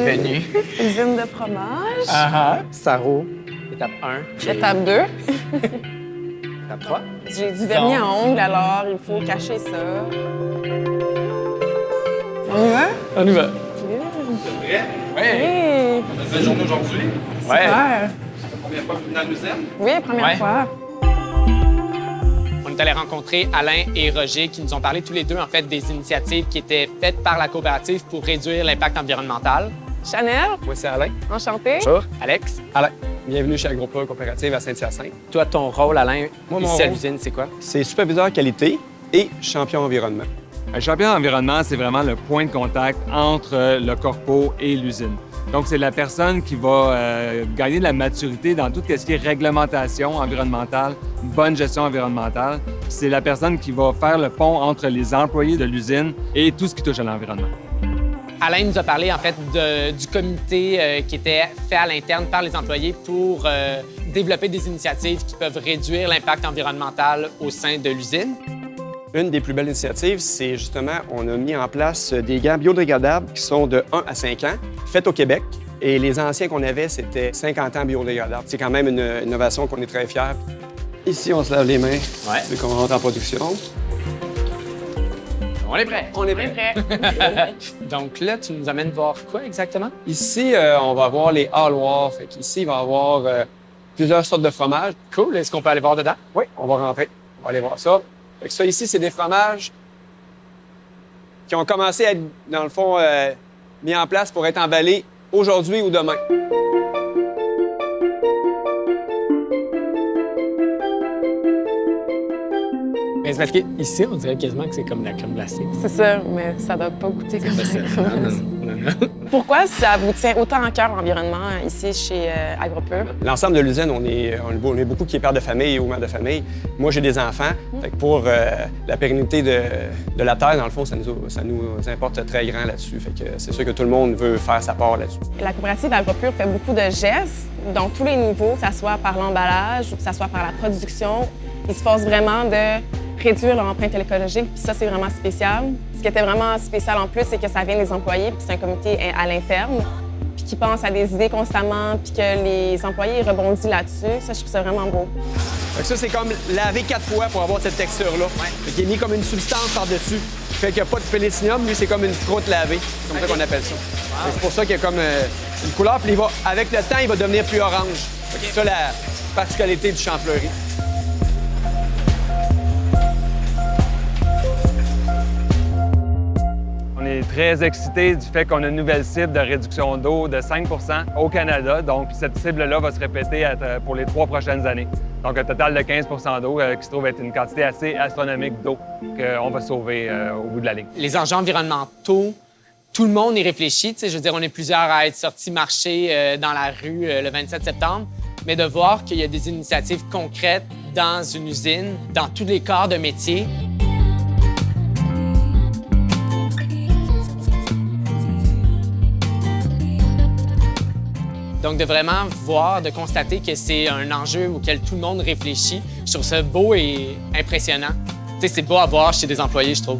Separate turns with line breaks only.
Bienvenue.
Usine de fromage.
Saro, étape 1.
Étape 2.
Étape 3.
J'ai du vernis à ongles, alors il faut cacher ça. On y va?
On y va.
Prêt?
Oui!
On a une belle journée aujourd'hui.
Ouais.
Super.
C'est la première fois que vous venez dans l'usine.
Oui, première
Ouais.
fois.
On est allé rencontrer Alain et Roger qui nous ont parlé tous les deux en fait des initiatives qui étaient faites par la coopérative pour réduire l'impact environnemental.
Chanel,
Moi, c'est Alain.
enchantée.
Bonjour.
Alex,
Alain. Bienvenue chez Agropla Coopérative à Saint-Hyacinthe.
toi ton rôle Alain
Moi, mon
ici à
rôle-
l'usine c'est quoi?
C'est superviseur qualité et champion environnement.
Un champion environnement, c'est vraiment le point de contact entre le corpo et l'usine. Donc, c'est la personne qui va gagner de la maturité dans tout ce qui est réglementation environnementale, bonne gestion environnementale. C'est la personne qui va faire le pont entre les employés de l'usine et tout ce qui touche à l'environnement.
Alain nous a parlé en fait du comité qui était fait à l'interne par les employés pour développer des initiatives qui peuvent réduire l'impact environnemental au sein de l'usine.
Une des plus belles initiatives, c'est justement, on a mis en place des gants biodégradables qui sont de 1 à 5 ans, faits au Québec. Et les anciens qu'on avait, c'était 50 ans biodégradables. C'est quand même une innovation qu'on est très fiers. Ici, on se lave les mains vu qu'on rentre en production.
On est prêt.
On est prêt.
Donc là, tu nous amènes voir quoi exactement?
Ici, on va avoir les halloirs. Fait qu'ici, il va y avoir plusieurs sortes de fromages.
Cool. Est-ce qu'on peut aller voir dedans?
Oui, on va rentrer. On va aller voir ça. Fait que ça, ici, c'est des fromages qui ont commencé à être, dans le fond, mis en place pour être emballés aujourd'hui ou demain.
Mais c'est parce qu'ici, on dirait quasiment que c'est comme la crème glacée.
C'est ça, mais ça doit pas goûter comme ça.
Non.
Pourquoi ça vous tient autant à cœur l'environnement ici chez Agropur?
L'ensemble de l'usine, on est beaucoup qui est père de famille ou mère de famille. Moi, j'ai des enfants. Fait que pour la pérennité de la terre, dans le fond, ça nous importe très grand là-dessus. Fait que c'est sûr que tout le monde veut faire sa part là-dessus.
La coopérative Agropur fait beaucoup de gestes dans tous les niveaux, que ce soit par l'emballage ou que ce soit par la production. Ils se forcent vraiment de réduire leur empreinte écologique, puis ça, c'est vraiment spécial. Ce qui était vraiment spécial en plus, c'est que ça vient des employés, puis c'est un comité à l'interne, puis qui pense à des idées constamment, puis que les employés rebondissent là-dessus. Ça, je trouve ça vraiment beau.
Fait que ça, c'est comme laver 4 fois pour avoir cette texture-là. Fait qu'il est mis comme une substance par-dessus. Fait qu'il n'y a pas de pénicillium, lui, c'est comme une croûte lavée. C'est comme ça qu'on appelle ça. Fait que C'est pour ça qu'il y a comme une couleur, puis avec le temps, il va devenir plus orange. Fait que C'est ça la particularité du champ fleuri.
On est très excités du fait qu'on a une nouvelle cible de réduction d'eau de 5 au Canada. Donc, cette cible-là va se répéter pour les 3 prochaines années. Donc, un total de 15 d'eau qui se trouve être une quantité assez astronomique d'eau qu'on va sauver au bout de la ligne.
Les enjeux environnementaux, tout le monde y réfléchit. Tu sais, je veux dire, on est plusieurs à être sortis marcher dans la rue le 27 septembre, mais de voir qu'il y a des initiatives concrètes dans une usine, dans tous les corps de métier. Donc, de vraiment voir, de constater que c'est un enjeu auquel tout le monde réfléchit, je trouve ça beau et impressionnant. Tu sais, c'est beau à voir chez des employés, je trouve.